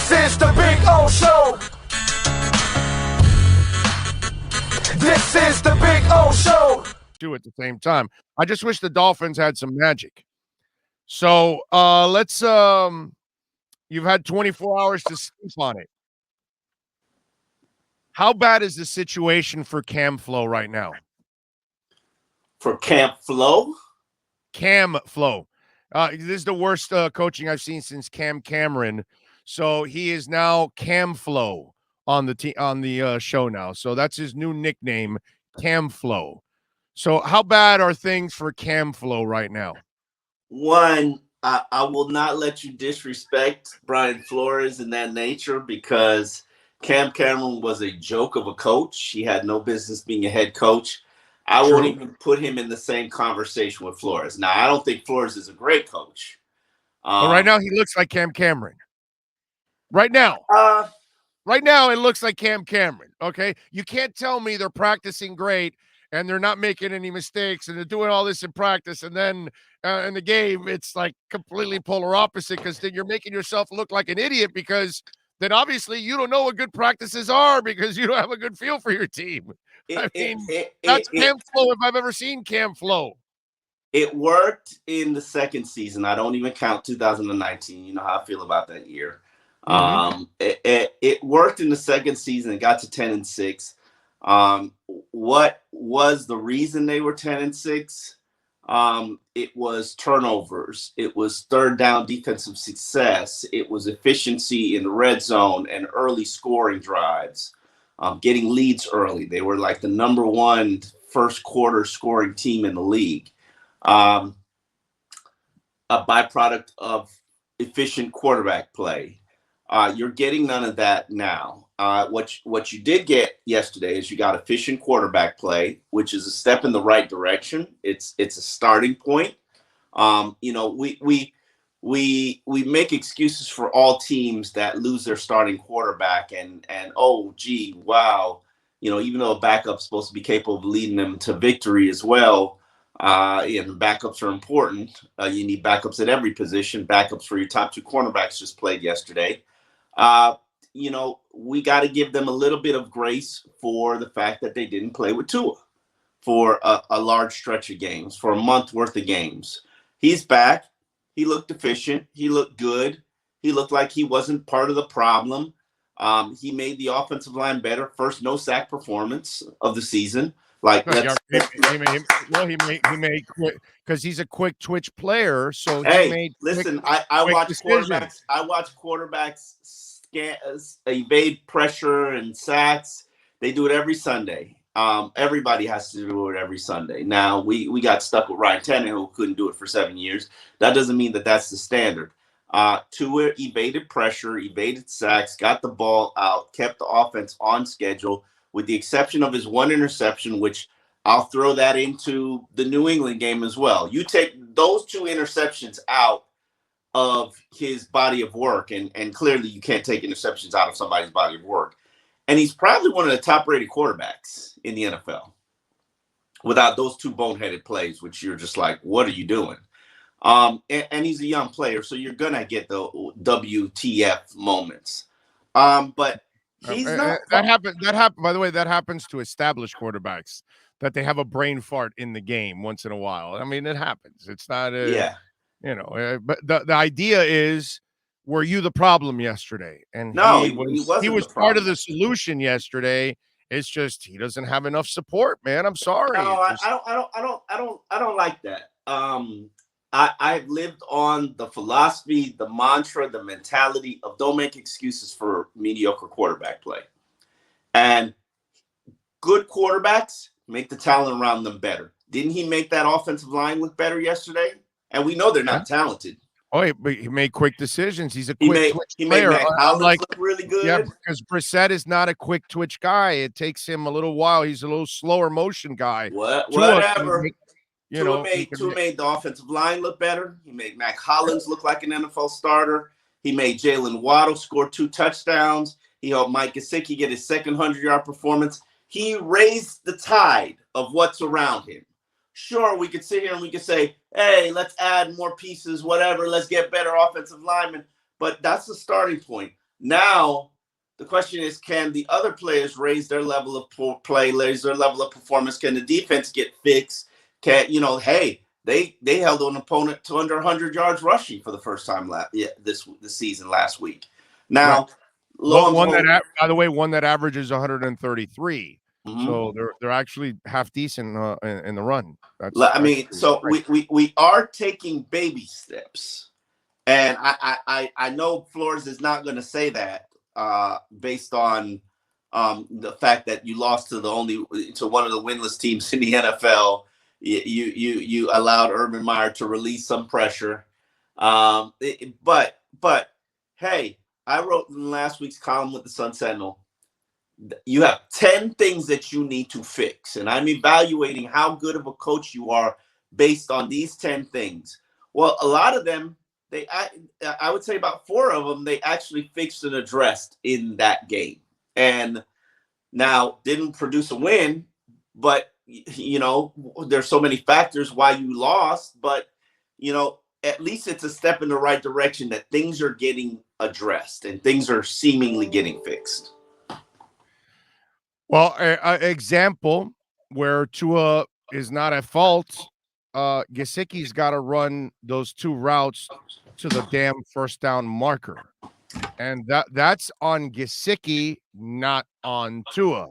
This is the Big O Show. This is the Big O Show. Do at the same time. I just wish the Dolphins had some magic. So let's you've had 24 hours to sleep on it. How bad is the situation for Cam Flo right now? For Camp Flo? Cam Flo. This is the worst coaching I've seen since Cam Cameron. So he is now Cam Flo on the show now. So that's his new nickname, Cam Flo. So how bad are things for Cam Flo right now? One, I will not let you disrespect Brian Flores in that nature, because Cam Cameron was a joke of a coach. He had no business being a head coach. I won't even put him in the same conversation with Flores. Now, I don't think Flores is a great coach. But right now, he looks like Cam Cameron. Right now. Right now, it looks like Cam Cameron, okay? You can't tell me they're practicing great and they're not making any mistakes and they're doing all this in practice, and then in the game, it's like completely polar opposite, because then you're making yourself look like an idiot, because then obviously you don't know what good practices are because you don't have a good feel for your team. That's Cam Flo if I've ever seen Cam Flo. It worked in the second season. I don't even count 2019. You know how I feel about that year. It worked in the second season. It got to 10-6. What was the reason they were 10-6? It was turnovers. It was third down defensive success. It was efficiency in the red zone and early scoring drives, getting leads early. They were like the number one first quarter scoring team in the league. A byproduct of efficient quarterback play. You're getting none of that now. What you did get yesterday is you got efficient quarterback play, which is a step in the right direction. It's a starting point. We make excuses for all teams that lose their starting quarterback, and oh gee, wow, even though a backup's supposed to be capable of leading them to victory as well. And backups are important. You need backups at every position. Backups for your top two cornerbacks just played yesterday. We got to give them a little bit of grace for the fact that they didn't play with Tua for a large stretch of games, for a month worth of games. He's back. He looked efficient. He looked good. He looked like he wasn't part of the problem. He made the offensive line better. First no sack performance of the season. Like, he made quick, because he's a quick twitch player. So he made. Listen, I watch quarterbacks. I watch quarterbacks evade pressure and sacks. They do it every Sunday. Everybody has to do it every Sunday. Now we got stuck with Ryan Tannehill, who couldn't do it for 7 years. That doesn't mean that that's the standard. Tua evaded pressure, evaded sacks, got the ball out, kept the offense on schedule, with the exception of his one interception, which I'll throw that into the New England game as well. You take those two interceptions out of his body of work, and clearly you can't take interceptions out of somebody's body of work. And he's probably one of the top-rated quarterbacks in the NFL without those two boneheaded plays, which you're just like, what are you doing? And he's a young player, so you're going to get the WTF moments. But he's not. That happened. By the way, that happens to established quarterbacks, that they have a brain fart in the game once in a while. I mean, it happens. It's not but the idea is, were you the problem yesterday? And no, he was part of the solution yesterday. It's just he doesn't have enough support, man. I'm sorry. No, I don't like that. I've lived on the philosophy, the mantra, the mentality of don't make excuses for mediocre quarterback play. And good quarterbacks make the talent around them better. Didn't he make that offensive line look better yesterday? And we know they're not talented. Oh, but he made quick decisions. He's a quick twitch player. Made Mac look really good. Yeah, because Brissett is not a quick twitch guy. It takes him a little while. He's a little slower motion guy. Whatever. Tua made the offensive line look better. He made Mac Hollins look like an NFL starter. He made Jalen Waddle score 2 touchdowns. He helped Mike Gesicki get his second 100-yard performance. He raised the tide of what's around him. Sure, we could sit here and we could say, hey, let's add more pieces, whatever. Let's get better offensive linemen. But that's the starting point. Now, the question is, can the other players raise their level of play, raise their level of performance? Can the defense get fixed? Can, hey, they held an opponent to under 100 yards rushing for the first time this season last week. Now, right. By the way, one that averages 133. Mm-hmm. So they're actually half decent in the run. So we are taking baby steps, and I know Flores is not going to say that based on the fact that you lost to one of the winless teams in the NFL. You allowed Urban Meyer to release some pressure, but hey, I wrote in last week's column with the Sun Sentinel, you have 10 things that you need to fix, and I'm evaluating how good of a coach you are based on these 10 things. Well, a lot of them, I would say about 4 of them, they actually fixed and addressed in that game, and now didn't produce a win, but there's so many factors why you lost, but at least it's a step in the right direction that things are getting addressed and things are seemingly getting fixed. Well, an example where Tua is not at fault, Gesicki's got to run those 2 routes to the damn first down marker. And that's on Gesicki, not on Tua.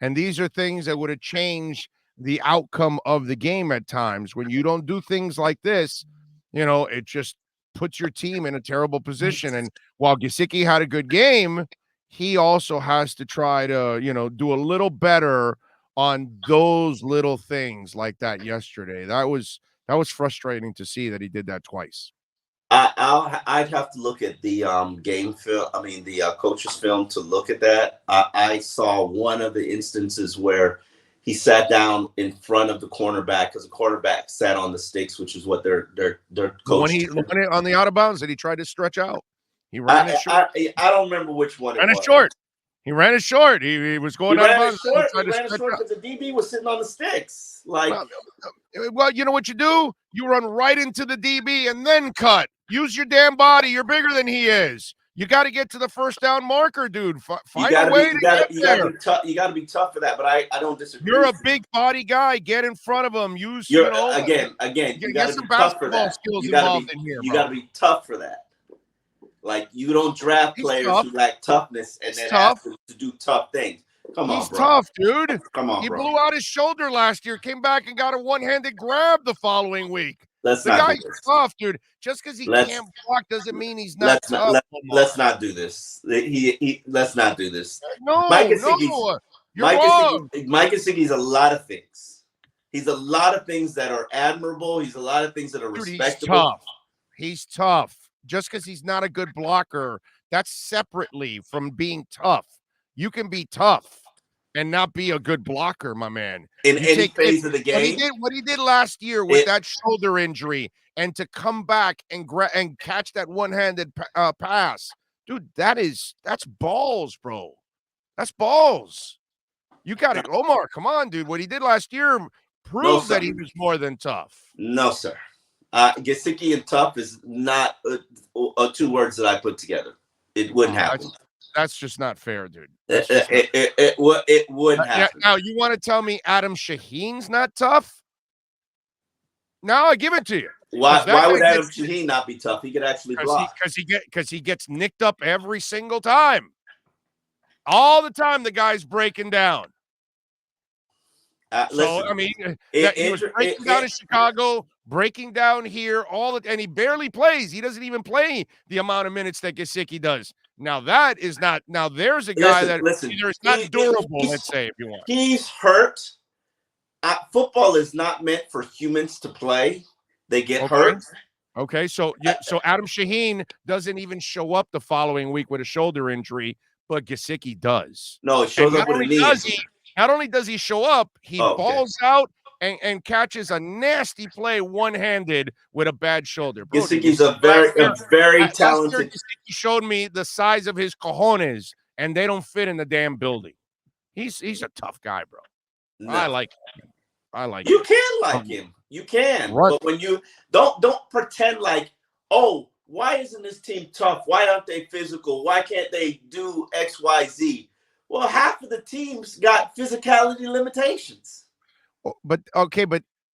And these are things that would have changed the outcome of the game at times. When you don't do things like this, it just puts your team in a terrible position. And while Gesicki had a good game, he also has to try to, do a little better on those little things like that yesterday. That was frustrating to see that he did that twice. I'd have to look at the game film. I mean, the coach's film to look at that. I saw one of the instances where he sat down in front of the cornerback because the cornerback sat on the sticks, which is what their coach. When he on the out of bounds, that he tried to stretch out. He ran it short. I don't remember which one. Ran it short. He ran it short. He was going out of bounds. He ran it short because the DB was sitting on the sticks. Well, you know what you do? You run right into the DB and then cut. Use your damn body. You're bigger than he is. You got to get to the first down marker, dude. Find a way to get there. You got to be tough for that, but I don't disagree. You're a big body guy. Get in front of him. Again, you got to be tough for that. You got to be tough for that. Like, you don't draft players who lack toughness and then ask them to do tough things. Come on, He's bro. tough, dude. Come on, he bro. blew out his shoulder last year, came back and got a one-handed grab the following week. The guy's tough, dude. Just because he can't block doesn't mean he's not tough. Let's not do this. Let's not do this. No, Mike Gesicki's a lot of things. He's a lot of things that are admirable. He's a lot of things that are respectable. He's tough. Just because he's not a good blocker, that's separately from being tough. You can be tough and not be a good blocker, my man. In any phase of the game. What he did last year with that shoulder injury, and to come back and catch that one-handed pass, dude, that's balls, bro. That's balls. You got it, Omar. Come on, dude. What he did last year proved that he was more than tough. No, sir. Gesicki and tough is not 2 words that I put together. It wouldn't happen. That's just not fair, dude. It would happen. Now, you want to tell me Adam Shaheen's not tough? Now I give it to you. Why would Adam Shaheen not be tough? He could actually block. Because he gets nicked up every single time. All the time the guy's breaking down. Listen, I mean, he was breaking down in Chicago, breaking down here, and he barely plays. He doesn't even play the amount of minutes that Gesicki does. Now that is not. Now there's a guy either it's not durable. Let's say, if you want. He's hurt. Football is not meant for humans to play. They get hurt. Okay, so Adam Shaheen doesn't even show up the following week with a shoulder injury, but Gesicki does. No, it shows up with a knee. Not only does he show up, he balls out and catches a nasty play one-handed with a bad shoulder. Gesicki's a very talented. Gesicki showed me the size of his cojones, and they don't fit in the damn building. He's a tough guy, bro. No. I like him. You can like him. You can. Right. But when you don't pretend like, oh, why isn't this team tough? Why aren't they physical? Why can't they do X, Y, Z? Well, half of the teams got physicality limitations. But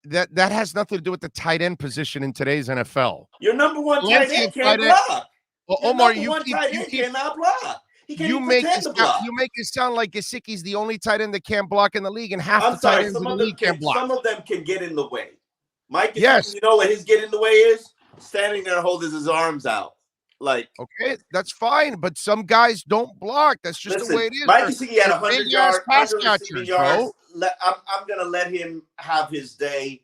that has nothing to do with the tight end position in today's NFL. Your number one tight end can't block. Well, Your Omar, number one tight end cannot block. He can't even pretend to block. You make it sound like Gesicki's the only tight end that can't block in the league, and half the tight ends in the league can't block. Some of them can get in the way. Mike, yes. You know what his get in the way is? Standing there holding his arms out. Like, okay, that's fine, but some guys don't block. That's just the way it is. Mike Gesicki had 100 yards, 100 receiving yards. I'm going to let him have his day.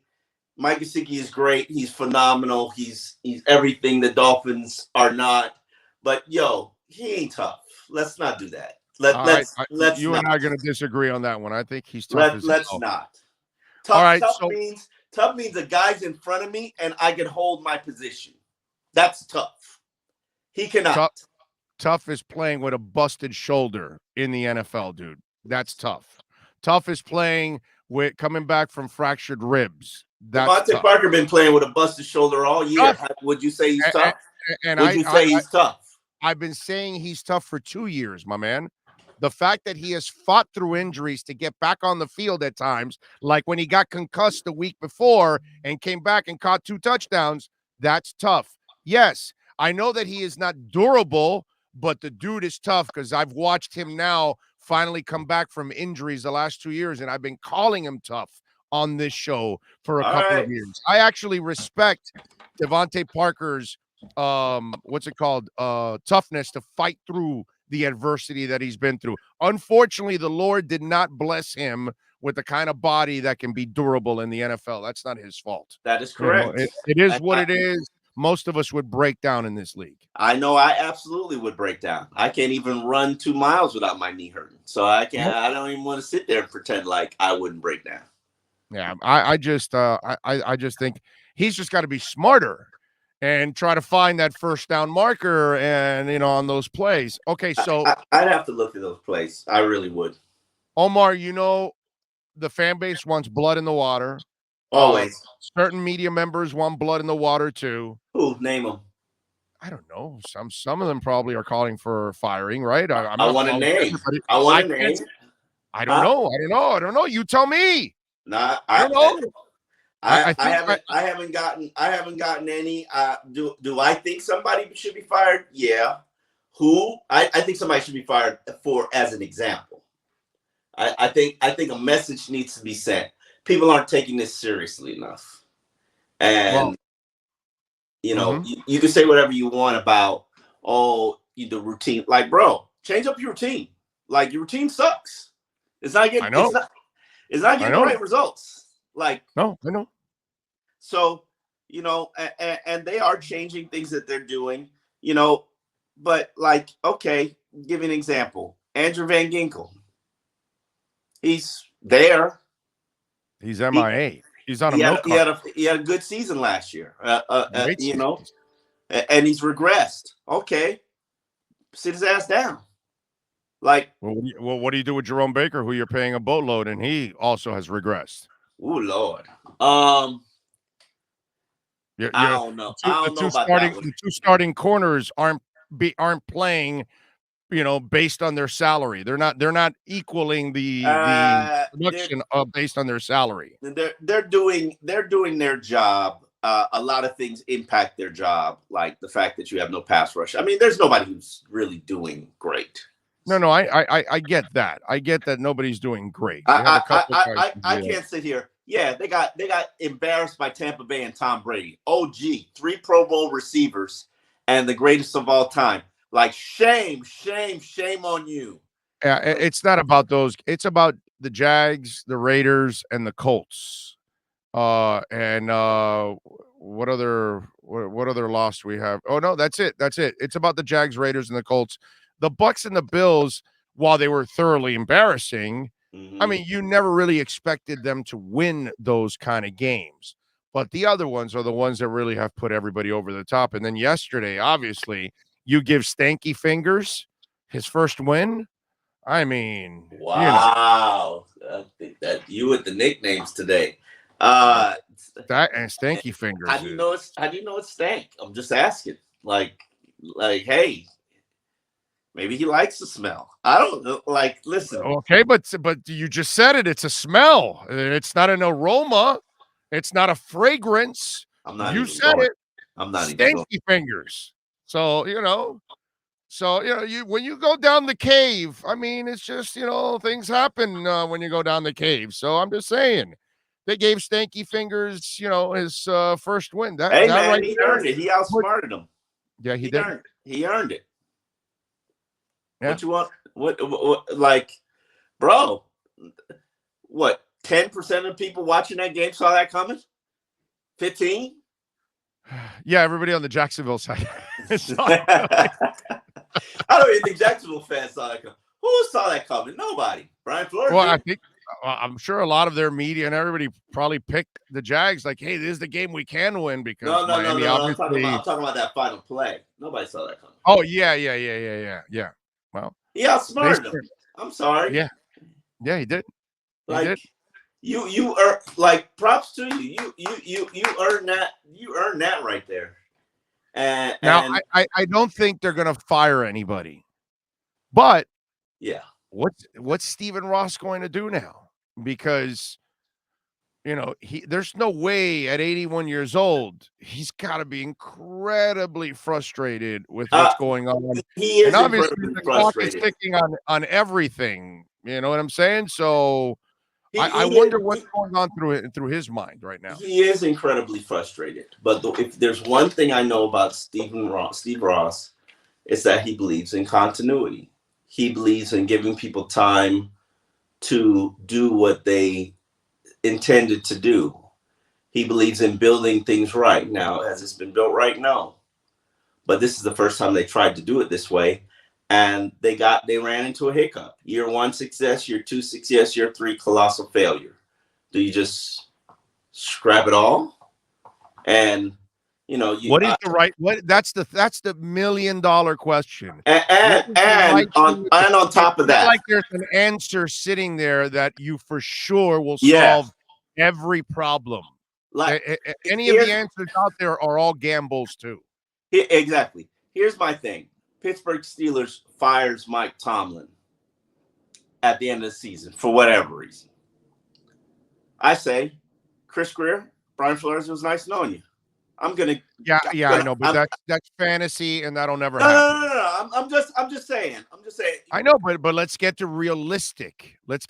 Mike Gesicki is great. He's phenomenal. He's everything the Dolphins are not. But, yo, he ain't tough. Let's not do that. Let's you and I are going to disagree on that one. I think he's tough. Let's not. Tough means a guy's in front of me and I can hold my position. That's tough. He cannot. Tough is playing with a busted shoulder in the NFL, dude. That's tough. Tough is playing with coming back from fractured ribs. That's Devontae Parker been playing with a busted shoulder all year. Would you say he's tough? Would you say he's tough? I've been saying he's tough for 2 years, my man. The fact that he has fought through injuries to get back on the field at times, like when he got concussed the week before and came back and caught 2 touchdowns, that's tough. Yes, I know that he is not durable, but the dude is tough because I've watched him now finally come back from injuries the last 2 years, and I've been calling him tough on this show for a couple of years. I actually respect Devontae Parker's toughness to fight through the adversity that he's been through. Unfortunately, the Lord did not bless him with the kind of body that can be durable in the NFL. That's not his fault. That is correct. It is what it is. Most of us would break down in this league. I know I absolutely would break down. I can't even run 2 miles without my knee hurting. So I don't even want to sit there and pretend like I wouldn't break down. Yeah, I just think he's just got to be smarter and try to find that first down marker and, on those plays. Okay, so I'd have to look at those plays. I really would. Omar, the fan base wants blood in the water. Always. Certain media members want blood in the water too. Who? Name them. I don't know. Some of them probably are calling for firing, right? I want a name. I want a name. I don't know. You tell me. Nah, I don't know. I haven't gotten any. Do I think somebody should be fired? Yeah. Who? I think somebody should be fired for as an example. I think a message needs to be sent. People aren't taking this seriously enough. And you can say whatever you want about the routine. Like, bro, change up your routine. Like, your routine sucks. It's not getting it's not getting the right results. Like, no, I know. So, and they are changing things that they're doing, but like, okay, give you an example. Andrew Van Ginkel. He's there. He's MIA. He's on a milk cart. He had a good season last year, and he's regressed. Okay. Sit his ass down. Like, well, what do you do with Jerome Baker, who you're paying a boatload, and he also has regressed? Oh, Lord. I don't know. The 2 starting corners aren't playing, based on their salary. They're not equaling the production based on their salary. They're doing their job. A lot of things impact their job, like the fact that you have no pass rush. I mean, there's nobody who's really doing great. No, I get that. I get that nobody's doing great. I can't sit here. Yeah, they got embarrassed by Tampa Bay and Tom Brady. OG, 3 Pro Bowl receivers and the greatest of all time. Like, shame on you. Yeah, it's not about those. It's about the Jags, the Raiders, and the Colts. What other loss do we have? Oh no, that's it. It's about the Jags, Raiders, and the Colts. The Bucks and the Bills, while they were thoroughly embarrassing, I mean, you never really expected them to win those kind of games. But the other ones are the ones that really have put everybody over the top. And then yesterday, obviously, you give Stanky Fingers his first win. I mean, wow. I think that you with the nicknames today. That and Stanky Fingers. How do you know it's Stank? I'm just asking. Like, hey, maybe he likes the smell. I don't know. Like, listen. Okay, but you just said it. It's a smell. It's not an aroma. It's not a fragrance. I'm not You even said going. it. I'm not even going. Stanky fingers. So, when you go down the cave, I mean, it's just, things happen when you go down the cave. So I'm just saying, they gave Stanky Fingers, his first win. Hey, that man, right he there, earned it. He outsmarted him. Yeah, he did. He earned it. Yeah. What you want? What like, bro? What? 10% of people watching that game saw that coming. 15. Yeah, everybody on the Jacksonville side. I don't even think Jacksonville fans saw that coming. Who saw that coming? Nobody. Brian Flores. Well, I'm sure a lot of their media and everybody probably picked the Jags. Like, hey, this is the game we can win because Miami obviously. I'm talking about that final play. Nobody saw that coming. Oh yeah. Well, he outsmarted him. I'm sorry. Yeah, he did. You earn, like, props to you. You earned that. You earned that right there. And now I don't think they're gonna fire anybody, but yeah, what's Stephen Ross going to do now? Because there's no way at 81 years old he's got to be incredibly frustrated with what's going on. He is, and obviously the clock is frustrated. ticking on everything. You know what I'm saying? So I wonder what's going on through his mind right now. He is incredibly frustrated. But if there's one thing I know about Steve Ross, it's that he believes in continuity. He believes in giving people time to do what they intended to do. He believes in building things right. Now, has this been built right? No. But this is the first time they tried to do it this way. And they ran into a hiccup. Year 1, success. Year 2, success. Year 3, colossal failure. Do you just scrap it all? And that's the $1 million question. And on top of that, like there's an answer sitting there that you for sure will solve every problem. Like any of the answers out there are all gambles too. Exactly. Here's my thing. Pittsburgh Steelers fires Mike Tomlin at the end of the season for whatever reason. I say, Chris Greer, Brian Flores, it was nice knowing you. I know, but that's fantasy, and that'll never happen. No. I'm just saying. I know, but let's get to realistic. There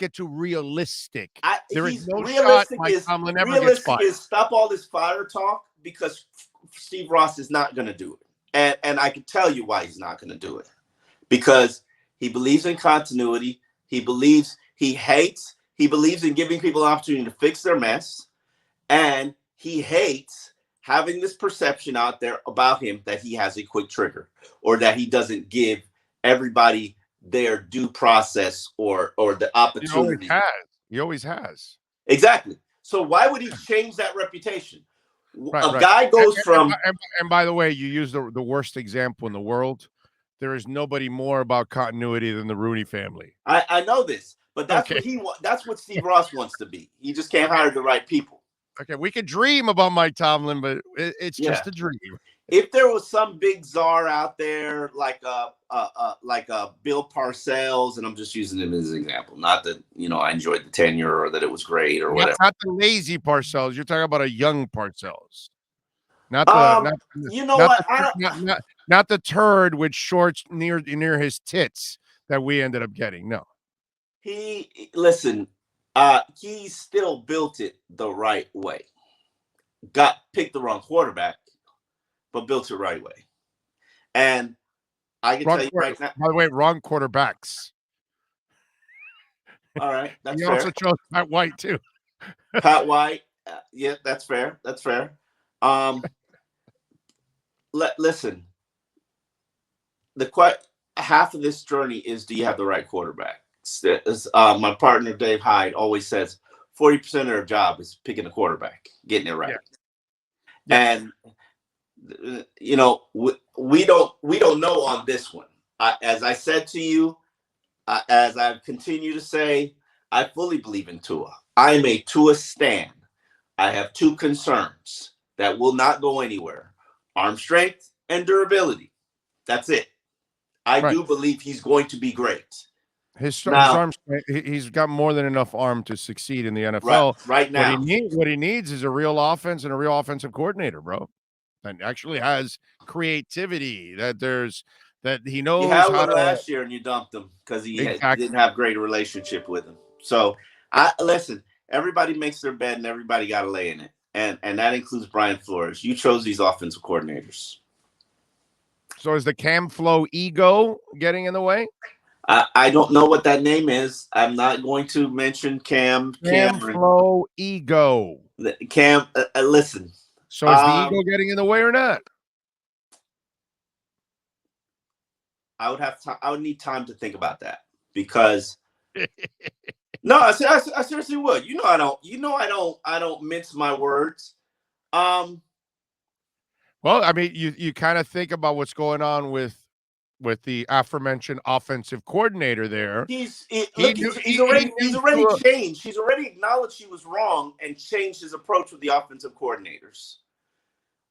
is no shot Mike Tomlin ever gets fired. Stop all this fire talk because Steve Ross is not going to do it. And I can tell you why he's not going to do it. Because he believes in continuity. He believes in giving people an opportunity to fix their mess. And he hates having this perception out there about him that he has a quick trigger or that he doesn't give everybody their due process or the opportunity. He always has. Exactly. So why would he change that reputation? Right. Guy goes from... And by the way, you use the worst example in the world. There is nobody more about continuity than the Rooney family. I know this, but that's what Steve Ross wants to be. He just can't hire the right people. Okay, we could dream about Mike Tomlin, but it's just a dream. If there was some big czar out there like a Bill Parcells, and I'm just using him as an example, not that I enjoyed the tenure or that it was great or whatever. Not the lazy Parcells. You're talking about a young Parcells, not the turd with shorts near his tits that we ended up getting. No, he still built it the right way. Picked the wrong quarterback, but built it right way. And I can tell you right now. By the way, wrong quarterbacks. All right, that's fair. You also chose Pat White too. Pat White, yeah, that's fair. That's fair. Listen. Half of this journey is: do you have the right quarterback? My partner Dave Hyde always says 40% of their job is picking a quarterback, getting it right. Yeah. And we don't know on this one. As I said to you, as I continue to say, I fully believe in Tua. I am a Tua stan. I have two concerns that will not go anywhere: arm strength and durability. That's it. I do believe he's going to be great. His arms, he's got more than enough arm to succeed in the NFL. Right now. What he needs is a real offense and a real offensive coordinator, bro. That actually has creativity, that he knows you had how one to. Last year and you dumped him because he didn't have great relationship with him. So listen, everybody makes their bed and everybody got to lay in it. And that includes Brian Flores. You chose these offensive coordinators. So is the Cam Flow ego getting in the way? I don't know what that name is. I'm not going to mention Cam Flow ego. Cam, listen. So is the ego getting in the way or not? I would need time to think about that because no, I seriously would. I don't mince my words. Well, I mean, you kind of think about what's going on with the aforementioned offensive coordinator there. He's already changed. He's already acknowledged he was wrong and changed his approach with the offensive coordinators.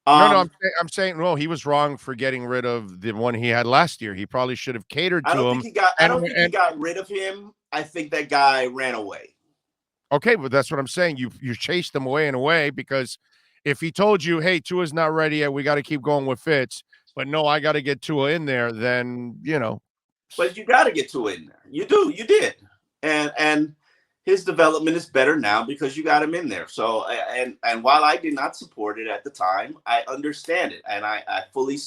No, I'm saying no. He was wrong for getting rid of the one he had last year. He probably should have catered to him. I don't think he got rid of him. I think that guy ran away. Okay, but that's what I'm saying. You chased him away in a way because if he told you, "Hey, Tua's not ready yet. We got to keep going with Fitz," but no, I got to get Tua in there. Then But you got to get Tua in there. You do. You did, and his development is better now because you got him in there. So, and while I did not support it at the time, I understand it. And I fully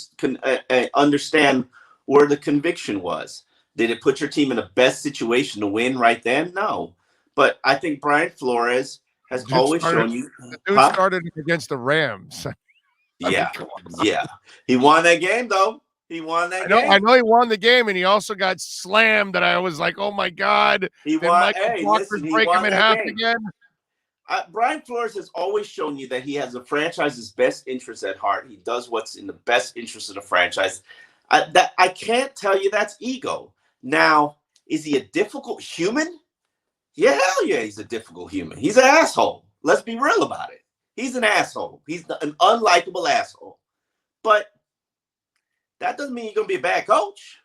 understand where the conviction was. Did it put your team in the best situation to win right then? No. But I think Brian Flores has always shown you. The dude started against the Rams. Yeah. He won that game, though. He won that game. I know he won the game, and he also got slammed. And I was like, "Oh my god!" He won. Break him in half again. Brian Flores has always shown you that he has the franchise's best interest at heart. He does what's in the best interest of the franchise. I can't tell you that's ego. Now, is he a difficult human? Yeah, hell yeah, he's a difficult human. He's an asshole. Let's be real about it. He's an asshole. He's an unlikable asshole. But that doesn't mean you're going to be a bad coach.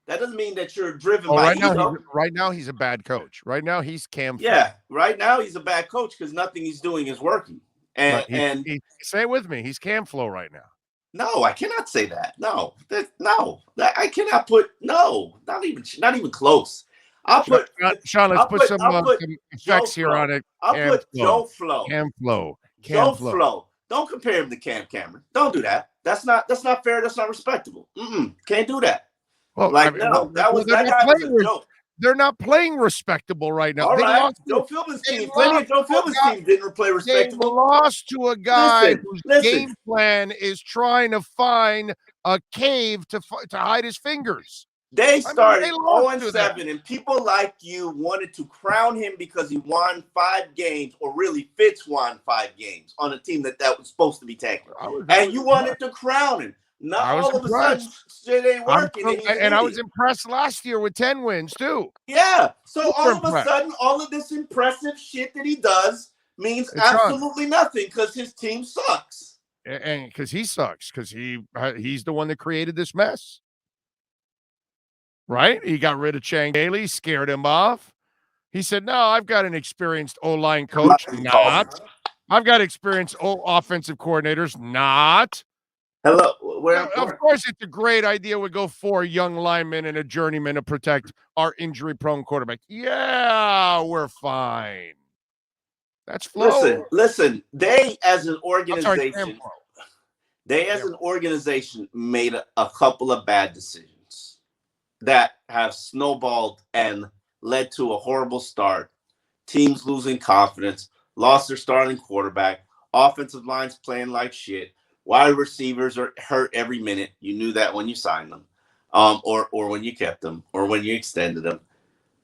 That doesn't mean that you're driven by ego. Right now, he's a bad coach. Right now, he's Cam. Yeah, right now he's a bad coach because nothing he's doing is working. And say it with me. He's Cam Flow right now. No, I cannot say that. I cannot put not even close. Sean, let's put some effects here on it. I'll put Joe Flow. Cam Flow. Joe Flow. Don't compare him to Cam Cameron. Don't do that. That's not fair. That's not respectable. Can't do that. Well, that guy was a joke. They're not playing respectable right now. All right. Joe Philbin's team. Plenty of Joe Philbin's team didn't play respectable. They lost to a guy whose game plan is trying to find a cave to hide his fingers. They started 0-7, and people like you wanted to crown him because he won 5 games, or really Fitz won 5 games on a team that was supposed to be tanking. And you wanted to crown him. Now all of a sudden, shit ain't working. And I was impressed last year with 10 wins, too. Yeah. So all of a sudden, all of this impressive shit that he does means absolutely nothing because his team sucks. And because he sucks, because he's the one that created this mess. Right? He got rid of Chang Daly, scared him off. He said, no, I've got an experienced O-line coach. Not. I've got experienced offensive coordinators. Not. Hello. Of course, it's a great idea. We go 4 young linemen and a journeyman to protect our injury-prone quarterback. Yeah, we're fine. That's Flo. Listen. They, as an organization, made a couple of bad decisions that have snowballed and led to a horrible start. Teams losing confidence, lost their starting quarterback, offensive lines playing like shit. Wide receivers are hurt every minute. You knew that when you signed them, or when you kept them, or when you extended them.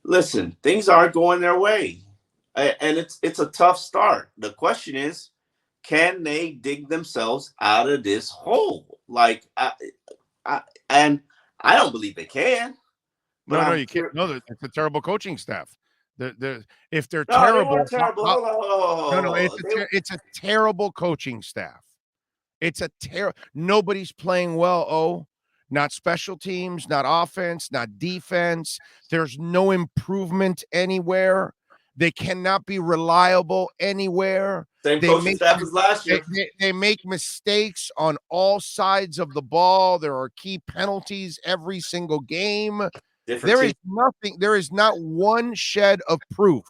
Listen, things aren't going their way, and it's a tough start. The question is, can they dig themselves out of this hole? And I don't believe they can. No, you can't. No, it's a terrible coaching staff. If they're terrible, terrible. it's a terrible coaching staff. It's a terror. Nobody's playing well. Oh, not special teams, not offense, not defense. There's no improvement anywhere. They cannot be reliable anywhere. Same They coaching make staff as last year. they make mistakes on all sides of the ball. There are key penalties every single game. There is nothing. There is not one shed of proof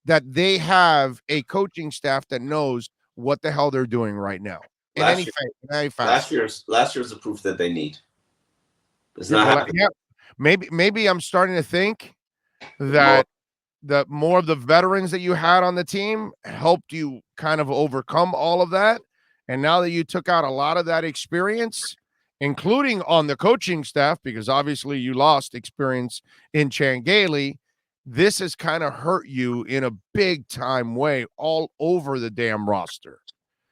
that they have a coaching staff that knows what the hell they're doing right now. In any facet. Last year's the proof that they need. It's not happening. Maybe I'm starting to think that the more of the veterans that you had on the team helped you kind of overcome all of that. And now that you took out a lot of that experience, including on the coaching staff, because obviously you lost experience in Changeli, this has kind of hurt you in a big time way all over the damn roster.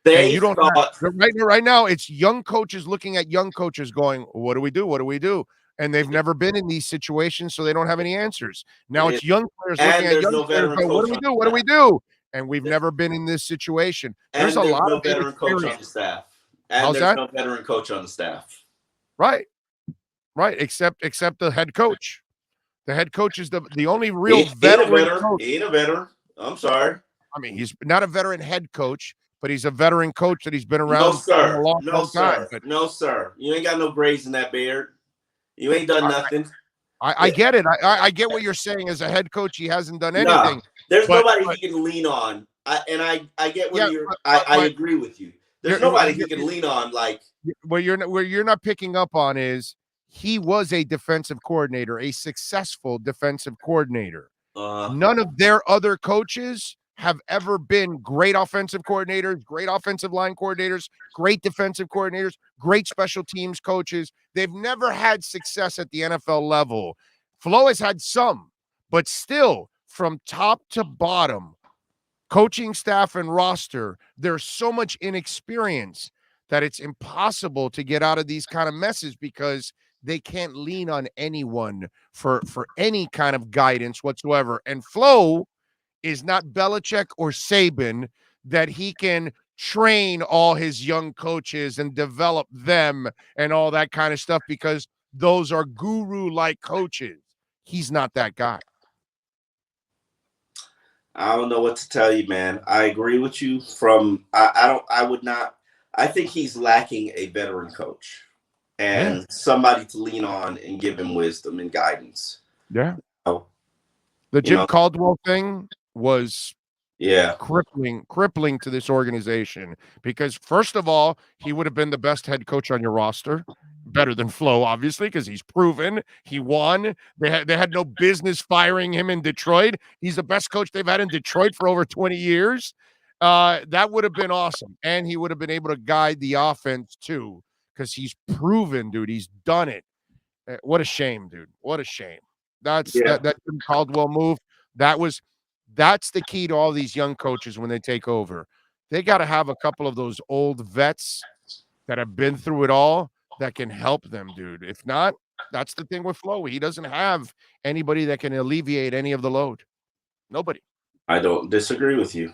And you don't right now, it's young coaches looking at young coaches going, what do we do? What do we do? And they've never been in these situations, so they don't have any answers. Now it's young players looking at young players going, what do we do? What do we do? And we've never been in this situation. There's a lot of veteran coach on the staff. And there's no veteran coach on the staff. Right. Except the head coach. The head coach is the only real veteran coach. He ain't a veteran. I'm sorry. I mean, he's not a veteran head coach, but he's a veteran coach that he's been around for a long time. No, sir. You ain't got no braids in that beard. You ain't done nothing. I get it. I get what you're saying. As a head coach, he hasn't done anything. There's nobody he can lean on. I get what I agree with you. There's nobody he can lean on. Like where you're not picking up on is he was a defensive coordinator, a successful defensive coordinator. None of their other coaches have ever been great offensive coordinators, great offensive line coordinators, great defensive coordinators, great special teams coaches. They've never had success at the NFL level. Flores had some, but still, from top to bottom, coaching staff and roster, there's so much inexperience that it's impossible to get out of these kind of messes because they can't lean on anyone for any kind of guidance whatsoever. And Flo is not Belichick or Saban that he can train all his young coaches and develop them and all that kind of stuff because those are guru-like coaches. He's not that guy. I don't know what to tell you, man. I agree with you I think he's lacking a veteran coach and somebody to lean on and give him wisdom and guidance. Yeah. The Jim Caldwell thing was crippling to this organization because first of all, he would have been the best head coach on your roster, better than Flo, obviously, because he's proven he won. They had no business firing him in Detroit. He's the best coach they've had in Detroit for over 20 years. That would have been awesome. And he would have been able to guide the offense too, because he's proven, dude, he's done it. What a shame, dude. What a shame. That Jim Caldwell move. That's the key to all these young coaches when they take over. They got to have a couple of those old vets that have been through it all that can help them, dude. If not, that's the thing with Flo. He doesn't have anybody that can alleviate any of the load. Nobody. I don't disagree with you.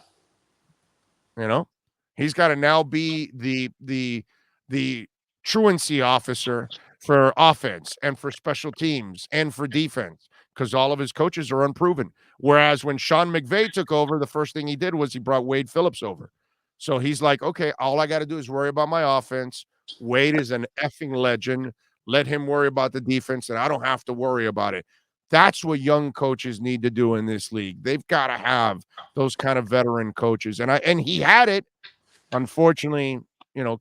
You know, he's got to now be the truancy officer for offense and for special teams and for defense because all of his coaches are unproven. Whereas when Sean McVay took over, the first thing he did was he brought Wade Phillips over. So he's like, okay, all I got to do is worry about my offense. Wade is an effing legend. Let him worry about the defense, and I don't have to worry about it. That's what young coaches need to do in this league. They've got to have those kind of veteran coaches. And he had it. Unfortunately,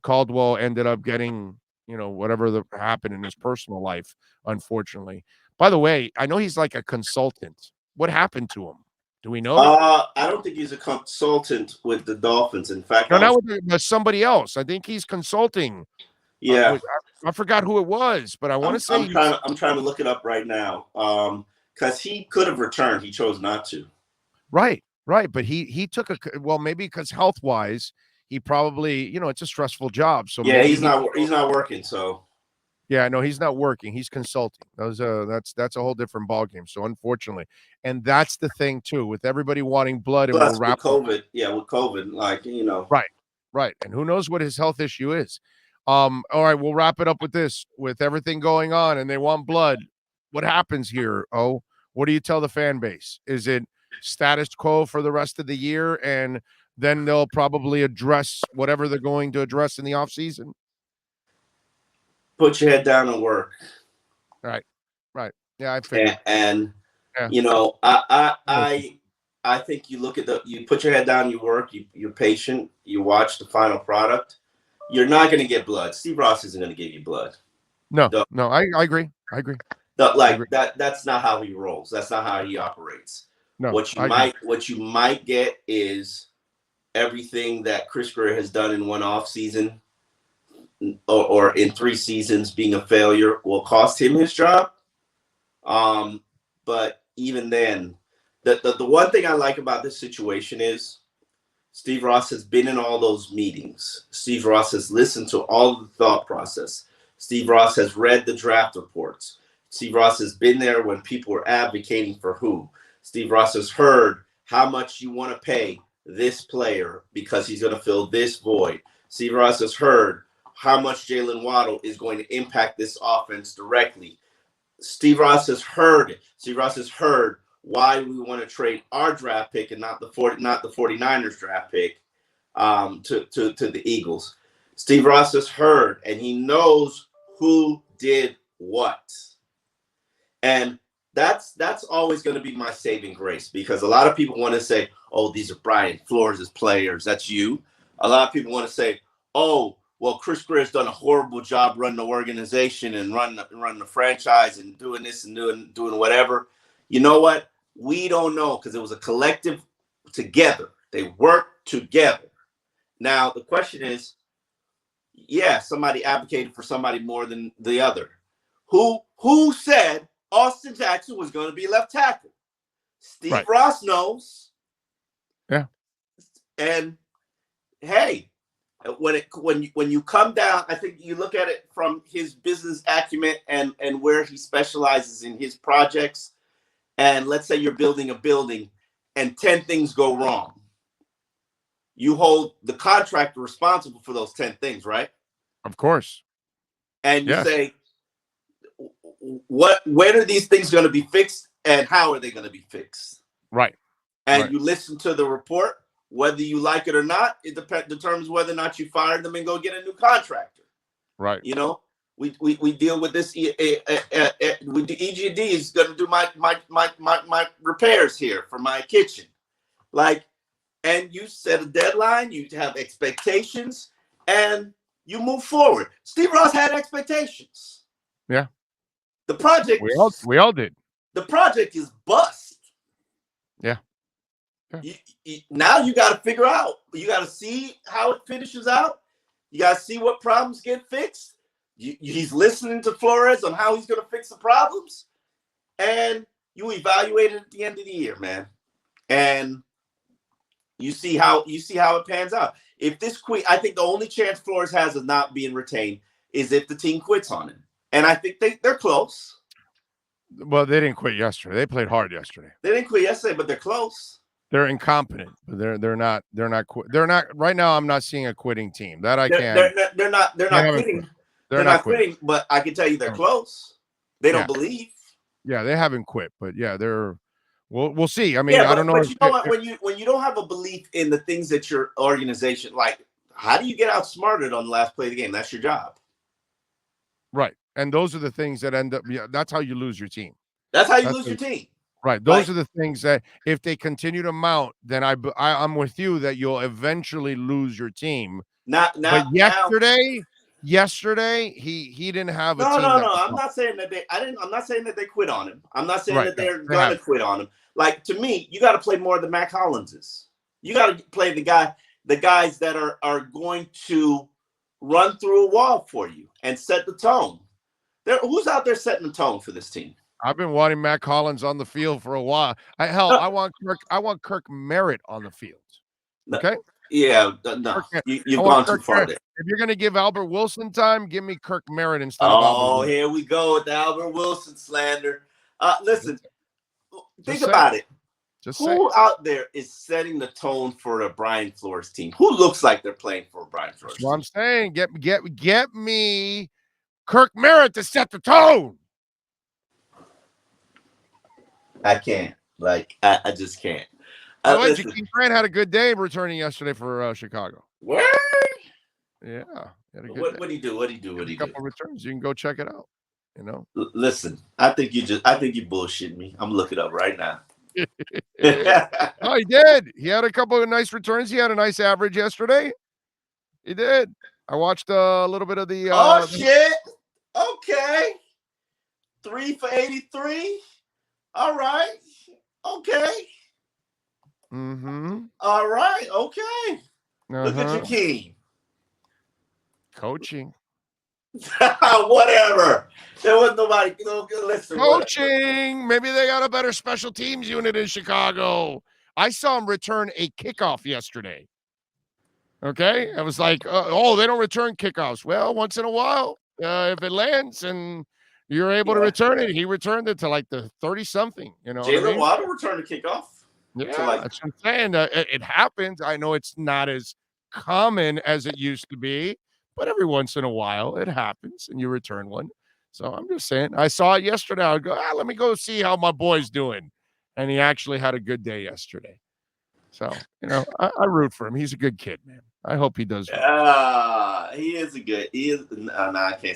Caldwell ended up getting, whatever happened in his personal life, unfortunately. By the way, I know he's like a consultant. What happened to him? Do we know? I don't think he's a consultant with the Dolphins. In fact, not with somebody else. I think he's consulting. Yeah, I forgot who it was, but I want to say I'm trying to look it up right now. Because he could have returned, he chose not to. Right. But he took maybe because health wise, he probably it's a stressful job. So yeah, he's not working. So yeah, no, he's not working. He's consulting. That's a whole different ballgame. So unfortunately, and that's the thing too with everybody wanting blood and plus with COVID, with COVID, right. Right. And who knows what his health issue is. All right, we'll wrap it up with this. With everything going on and they want blood, what happens here? Oh, what do you tell the fan base? Is it status quo for the rest of the year, and then they'll probably address whatever they're going to address in the offseason? Put your head down and work. Right. Yeah, I figured. And yeah. You know, I think you look at you put your head down, you work, you're patient, you watch the final product. You're not going to get blood. Steve Ross isn't going to give you blood. No, I agree. That's not how he rolls. That's not how he operates. No, what you might get is everything that Chris Greer has done in one off season or in 3 seasons being a failure will cost him his job. But even then, the one thing I like about this situation is Steve Ross has been in all those meetings. Steve Ross has listened to all of the thought process. Steve Ross has read the draft reports. Steve Ross has been there when people were advocating for who. Steve Ross has heard how much you want to pay this player because he's going to fill this void. Steve Ross has heard how much Jalen Waddle is going to impact this offense directly. Steve Ross has heard it. Steve Ross has heard why we want to trade our draft pick and not the 49ers draft pick to the Eagles. Steve Ross has heard, and he knows who did what. And that's always going to be my saving grace, because a lot of people want to say, oh, these are Brian Flores' players. That's you. A lot of people want to say, oh, well, Chris Greer's done a horrible job running the organization and running the franchise and doing this and doing whatever. You know what? We don't know, because it was a collective together. They worked together. Now, the question is, yeah, somebody advocated for somebody more than the other. Who said Austin Jackson was going to be left tackle? Steve Ross knows. Yeah. And hey, when you come down, I think you look at it from his business acumen and where he specializes in his projects. And let's say you're building a building and 10 things go wrong. You hold the contractor responsible for those 10 things, right? Of course. And you say, when are these things going to be fixed and how are they going to be fixed? Right. And you listen to the report, whether you like it or not, it determines whether or not you fire them and go get a new contractor. Right. You know, we deal with this. With the EGD is going to do my repairs here for my kitchen, and you set a deadline. You have expectations, and you move forward. Steve Ross had expectations. Yeah. The project. We all did. The project is bust. Yeah. Now you got to figure out. You got to see how it finishes out. You got to see what problems get fixed. He's listening to Flores on how he's going to fix the problems, and you evaluate it at the end of the year, man. And you see how it pans out. If this quit, I think the only chance Flores has of not being retained is if the team quits on him, and I think they're close. Well, they didn't quit yesterday. They played hard yesterday. They didn't quit yesterday, but they're close. They're incompetent, but they're not right now. I'm not seeing a quitting team. That I can. They're not quitting. They're not quitting, but I can tell you they're close. They don't believe. Yeah, they haven't quit, but yeah, they're. We'll see. I mean, I don't know. But you know what? When you don't have a belief in the things that your organization, like, how do you get outsmarted on the last play of the game? That's your job. Right, and those are the things that end up. Yeah, that's how you lose your team. That's how you lose your team. Right. Those are the things that if they continue to mount, then I'm with you that you'll eventually lose your team. But yesterday he didn't have a team. No. I'm not saying that I'm not saying that they quit on him. I'm not saying that they're going to quit on him. Like, to me, you got to play more than Mac Hollinses. You got to play the guys that are going to run through a wall for you and set the tone. Who's out there setting the tone for this team? I've been wanting Mac Hollins on the field for a while. I want Kirk Merritt on the field. Okay. Yeah, no, you've gone too far there. If you're going to give Albert Wilson time, give me Kirk Merritt instead of Albert Wilson. Here we go with the Albert Wilson slander. Listen, think about it. Just who out there is setting the tone for the Brian Flores team? Who looks like they're playing for Brian Flores? That's what I'm saying. Get me Kirk Merritt to set the tone. I can't. I just can't. Jakeem Grant had a good day returning yesterday for Chicago. Where? Yeah. What did he do? A couple returns. You can go check it out. Listen, I think you bullshit me. I'm looking it up right now. Oh, he did. He had a couple of nice returns. He had a nice average yesterday. He did. I watched a little bit of the. Shit. Okay. 3 for 83. All right. Okay. Mm-hmm. All right. Okay. Look at your team. Coaching. Whatever. There was nobody. Listen. Coaching. Whatever. Maybe they got a better special teams unit in Chicago. I saw him return a kickoff yesterday. Okay. I was like, they don't return kickoffs. Well, once in a while, if it lands and you're able to return it, he returned it to like the 30-something. Jalen Waddle returned a kickoff. Yeah, that's what I'm saying. It happens. I know it's not as common as it used to be, but every once in a while it happens and you return one. So I'm just saying, I saw it yesterday. I go, let me go see how my boy's doing. And he actually had a good day yesterday. So, I root for him. He's a good kid, man. I hope he does well. I can't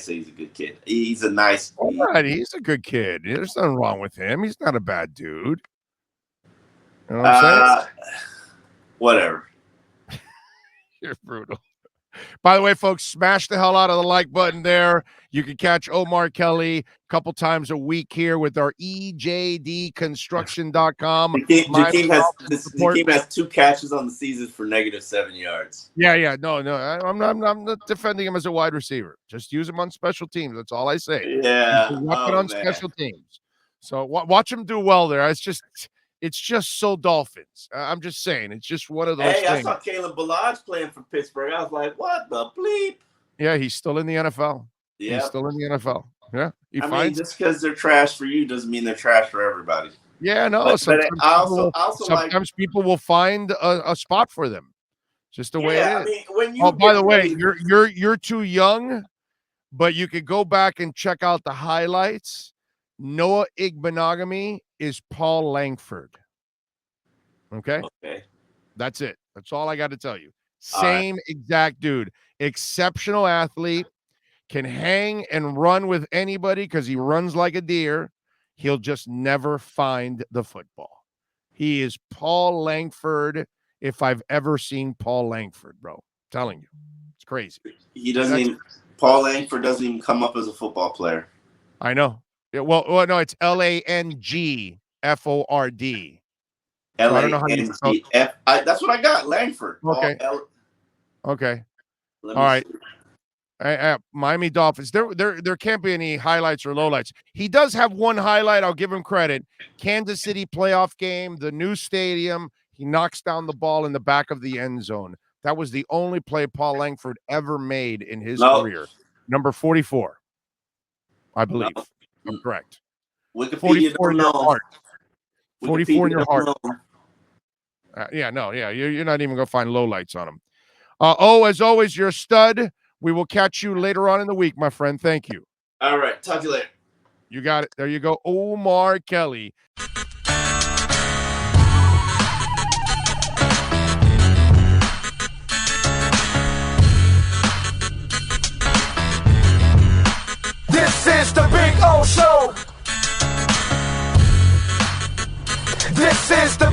say he's a good kid. He's a nice kid. Right, he's a good kid. There's nothing wrong with him. He's not a bad dude. You know what I'm saying? Whatever. You're brutal. By the way, folks, smash the hell out of the like button there. You can catch Omar Kelly a couple times a week here with our EJDconstruction.com. The team has 2 catches on the season for -7 yards. Yeah. No. I'm not defending him as a wide receiver. Just use him on special teams. That's all I say. Yeah. Weapon on special teams. So watch him do well there. It's just so Dolphins. I'm just saying. It's just one of those things. I saw Caleb Ballage playing for Pittsburgh. I was like, what the bleep? Yeah, he's still in the NFL. Yeah. He's still in the NFL. Yeah. Just because they're trash for you doesn't mean they're trash for everybody. Yeah, no. Sometimes people will find a spot for them. Just the way it is. By the way, you're too young, but you could go back and check out the highlights. Noah Igbenogany is Paul Langford. Okay? That's it. That's all I got to tell you. Same exact dude. Exceptional athlete. Can hang and run with anybody because he runs like a deer. He'll just never find the football. He is Paul Langford if I've ever seen Paul Langford, bro. I'm telling you. It's crazy. Paul Langford doesn't even come up as a football player. I know. Yeah, well, no, it's Langford. Langford. That's what I got. Langford. Okay. Okay. All right. Miami Dolphins. There can't be any highlights or lowlights. He does have one highlight. I'll give him credit. Kansas City playoff game, the new stadium. He knocks down the ball in the back of the end zone. That was the only play Paul Langford ever made in his career. Number 44, I believe. I'm correct. 44 in your heart. 44 in your heart. You're not even going to find lowlights on him. As always, you're a stud. We will catch you later on in the week, my friend. Thank you. All right. Talk to you later. You got it. There you go. Omar Kelly. This is the Big O Show. This is the